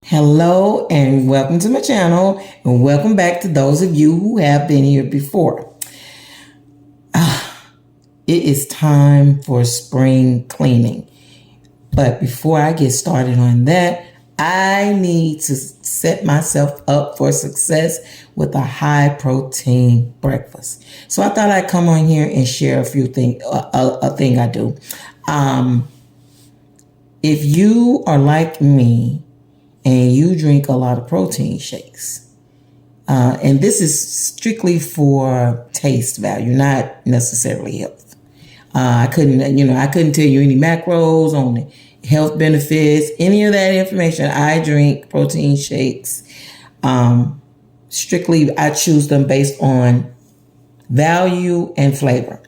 Hello and welcome to my channel, and welcome back to those of you who have been here before. It is time for spring cleaning. But before I get started on that, I need to set myself up for success with a high protein breakfast. So I thought I'd come on here and share a few things, a thing I do. If you are like me and you drink a lot of protein shakes, and this is strictly for taste value, not necessarily health. I couldn't tell you any macros on the health benefits, any of that information. I drink protein shakes. Strictly, I choose them based on value and flavor.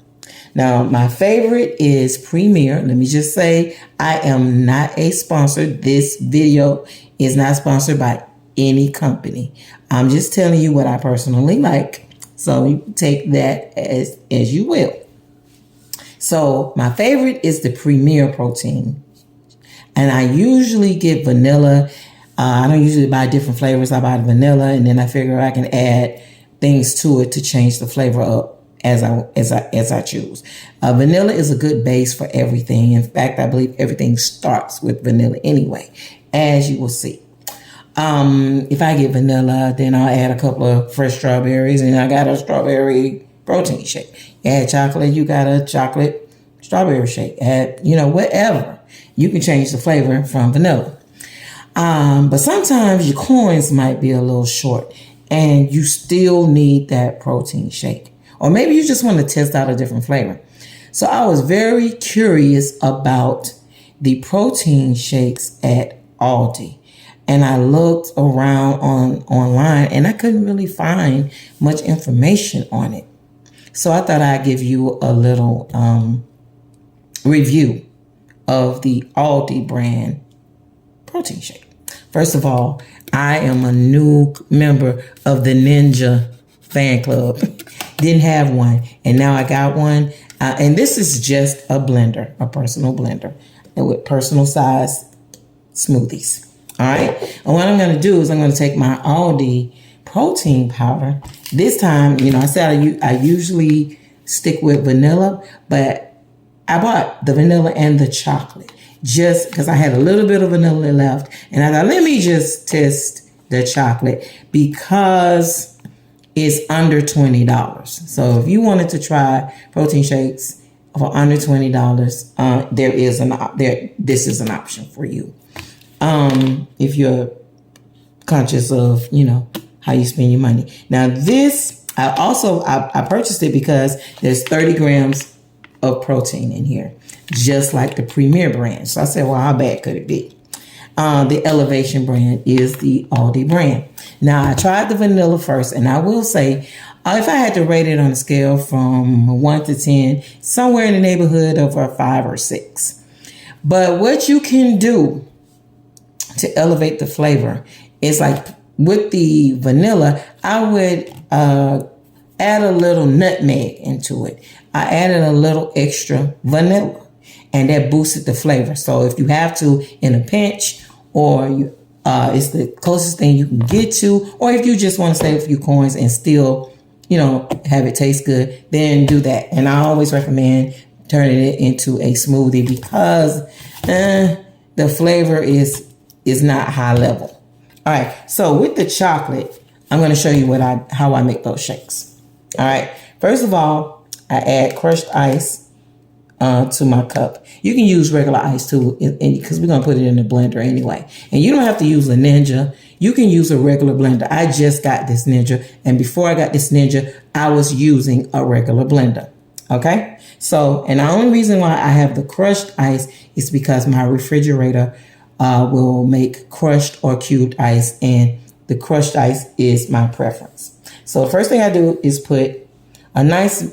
Now, my favorite is Premier. Let me just say, I am not a sponsor. This video is not sponsored by any company. I'm just telling you what I personally like. So you take that as you will. So my favorite is the Premier protein. And I usually get vanilla. I don't usually buy different flavors. I buy the vanilla, and then I figure I can add things to it to change the flavor up as I choose. Vanilla is a good base for everything. In fact, I believe everything starts with vanilla anyway, as you will see. If I get vanilla, then I'll add a couple of fresh strawberries, and I got a strawberry protein shake. Add chocolate, you got a chocolate strawberry shake. Add, whatever. You can change the flavor from vanilla. But sometimes your coins might be a little short and you still need that protein shake. Or maybe you just want to test out a different flavor. So I was very curious about the protein shakes at Aldi. And I looked around online and I couldn't really find much information on it. So I thought I'd give you a little review of the Aldi brand protein shake. First of all, I am a new member of the Ninja fan club. Didn't have one, and now I got one. And this is just a blender, a personal blender, and with personal size smoothies. All right. And what I'm going to do is I'm going to take my Aldi protein powder. This time, I said I usually stick with vanilla, but I bought the vanilla and the chocolate just because I had a little bit of vanilla left. And I thought, let me just test the chocolate because it's under $20. So if you wanted to try protein shakes for under $20, this is an option for you. If you're conscious of, how you spend your money. Now this, I purchased it because there's 30 grams of protein in here, just like the Premier brand. So I said, well, how bad could it be? The Elevation brand is the Aldi brand. Now I tried the vanilla first, and I will say, if I had to rate it on a scale from 1 to 10, somewhere in the neighborhood of a 5 or 6. But what you can do to elevate the flavor is like with the vanilla, I would add a little nutmeg into it. I added a little extra vanilla, and that boosted the flavor. So if you have to in a pinch, or it's the closest thing you can get to, or if you just want to save a few coins and still, have it taste good, then do that. And I always recommend turning it into a smoothie because the flavor is not high level. All right, so with the chocolate, I'm going to show you how I make those shakes. All right, first of all, I add crushed ice to my cup. You can use regular ice too, because we're going to put it in the blender anyway. And you don't have to use a Ninja. You can use a regular blender. I just got this Ninja, and before I got this Ninja, I was using a regular blender. Okay, so, and the only reason why I have the crushed ice is because my refrigerator will make crushed or cubed ice, and the crushed ice is my preference. So the first thing I do is put a nice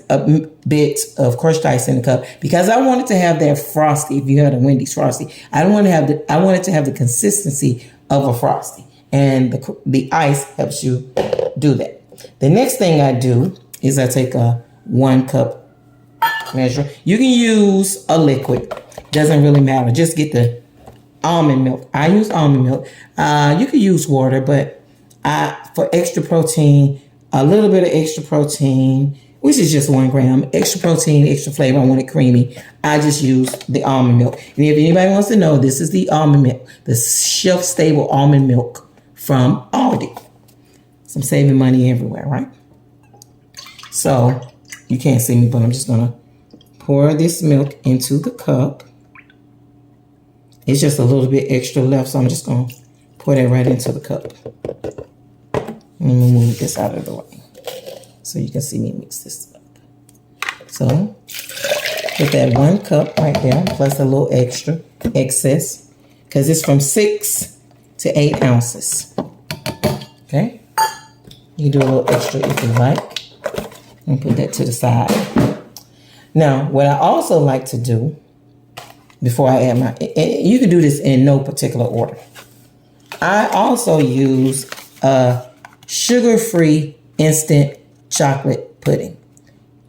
bit of crushed ice in the cup because I wanted to have that frosty. If you had a Wendy's frosty, I wanted to have the consistency of a frosty, and the ice helps you do that. The next thing I do is I take a 1 cup measure. You can use a liquid, doesn't really matter. Just get the almond milk. I use almond milk. You could use water, but for extra protein, a little bit of extra protein, which is just 1 gram, extra protein, extra flavor. I want it creamy. I just use the almond milk. And if anybody wants to know, this is the almond milk, the shelf-stable almond milk from Aldi. So I'm saving money everywhere, right? So you can't see me, but I'm just gonna pour this milk into the cup. It's just a little bit extra left, so I'm just gonna pour that right into the cup. Let me move this out of the way so you can see me mix this up. So put that 1 cup right there, plus a little extra excess, because it's from 6 to 8 ounces. Okay? You can do a little extra if you like. And put that to the side. Now, what I also like to do before I add my, and you can do this in no particular order. I also use a sugar-free instant chocolate pudding.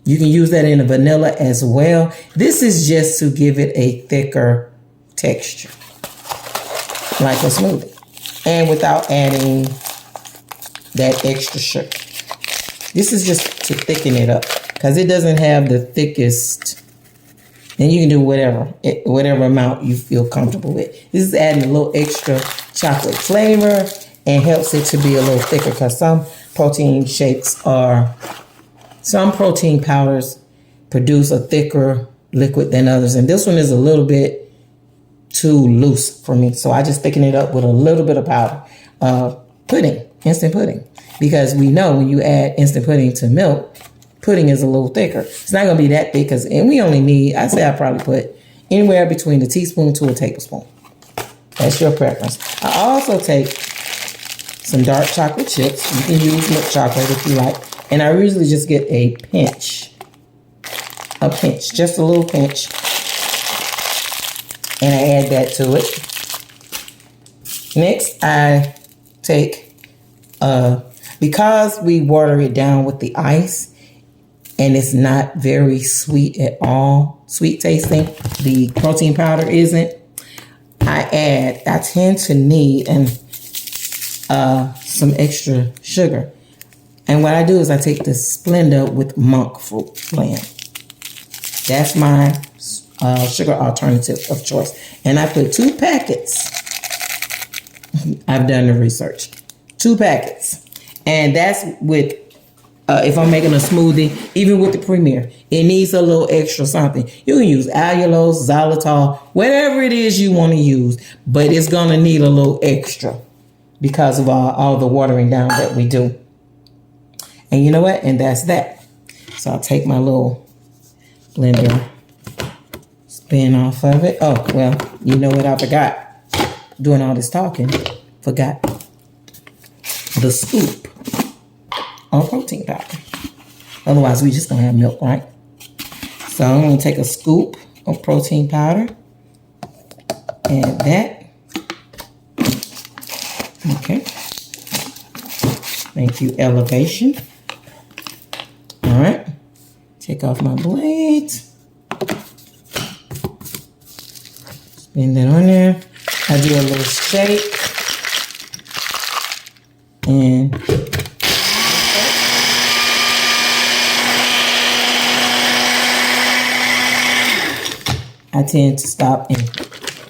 You can use that in a vanilla as well. This is just to give it a thicker texture, like a smoothie, and without adding that extra sugar. This is just to thicken it up because it doesn't have the thickest. And you can do whatever amount you feel comfortable with. This is adding a little extra chocolate flavor and helps it to be a little thicker because some protein powders produce a thicker liquid than others. And this one is a little bit too loose for me. So I just thicken it up with a little bit of powder. Pudding, instant pudding. Because we know when you add instant pudding to milk, pudding is a little thicker. It's not going to be that thick, and we only need, I'd say I probably put anywhere between a teaspoon to a tablespoon. That's your preference. I also take some dark chocolate chips. You can use milk chocolate if you like. And I usually just get a pinch, just a little pinch. And I add that to it. Next, I take, because we water it down with the ice, and it's not very sweet at all, sweet tasting, the protein powder isn't, I tend to need some extra sugar. And what I do is I take the Splenda with monk fruit blend. That's my sugar alternative of choice. And I put 2 packets. I've done the research. 2 packets. And that's with, if I'm making a smoothie, even with the Premier, it needs a little extra something. You can use allulose, xylitol, whatever it is you want to use, but it's going to need a little extra because of all the watering down that we do. And you know what? And that's that. So I'll take my little blender, spin off of it. Oh, well, you know what I forgot? Doing all this talking, forgot the scoop on protein powder. Otherwise, we just gonna have milk, right? So I'm gonna take a scoop of protein powder, add that. Okay. Thank you, elevation. All right. Take off my blades. Spin that on there. I do a little shake. And I tend to stop and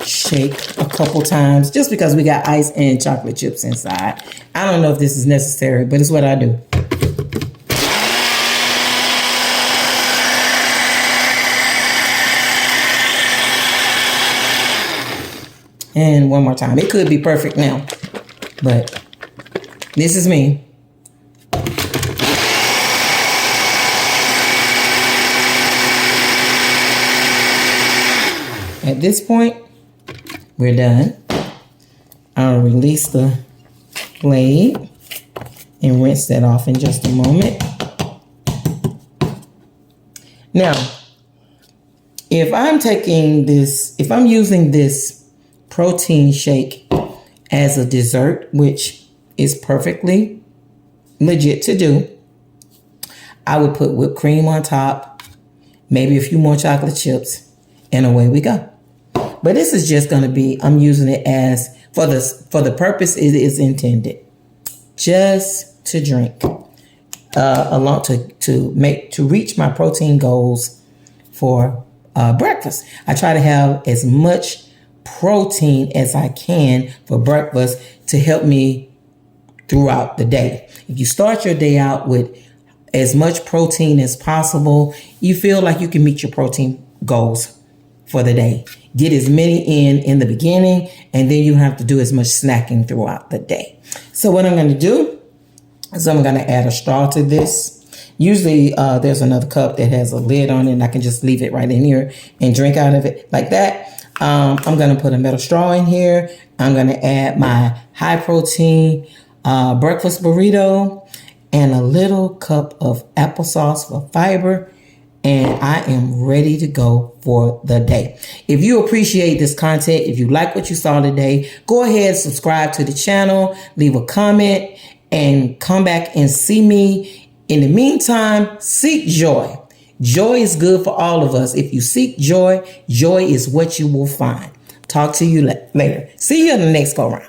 shake a couple times just because we got ice and chocolate chips inside. I don't know if this is necessary, but it's what I do. And one more time. It could be perfect now, but this is me. At this point, we're done. I'll release the blade and rinse that off in just a moment. Now, if I'm using this protein shake as a dessert, which is perfectly legit to do, I would put whipped cream on top, maybe a few more chocolate chips, and away we go. But But this is just going to be, I'm using it as for the purpose it is intended, just to drink along to reach my protein goals for breakfast. I try to have as much protein as I can for breakfast to help me throughout the day. If you start your day out with as much protein as possible, you feel like you can meet your protein goals for the day. Get as many in the beginning, and then you don't have to do as much snacking throughout the day. So what I'm going to do is I'm going to add a straw to this. Usually there's another cup that has a lid on it, and I can just leave it right in here and drink out of it like that. I'm going to put a metal straw in here. I'm going to add my high protein breakfast burrito and a little cup of applesauce for fiber. And I am ready to go for the day. If you appreciate this content, if you like what you saw today, go ahead and subscribe to the channel, leave a comment, and come back and see me. In the meantime, seek joy. Joy is good for all of us. If you seek joy, joy is what you will find. Talk to you later. See you in the next go round.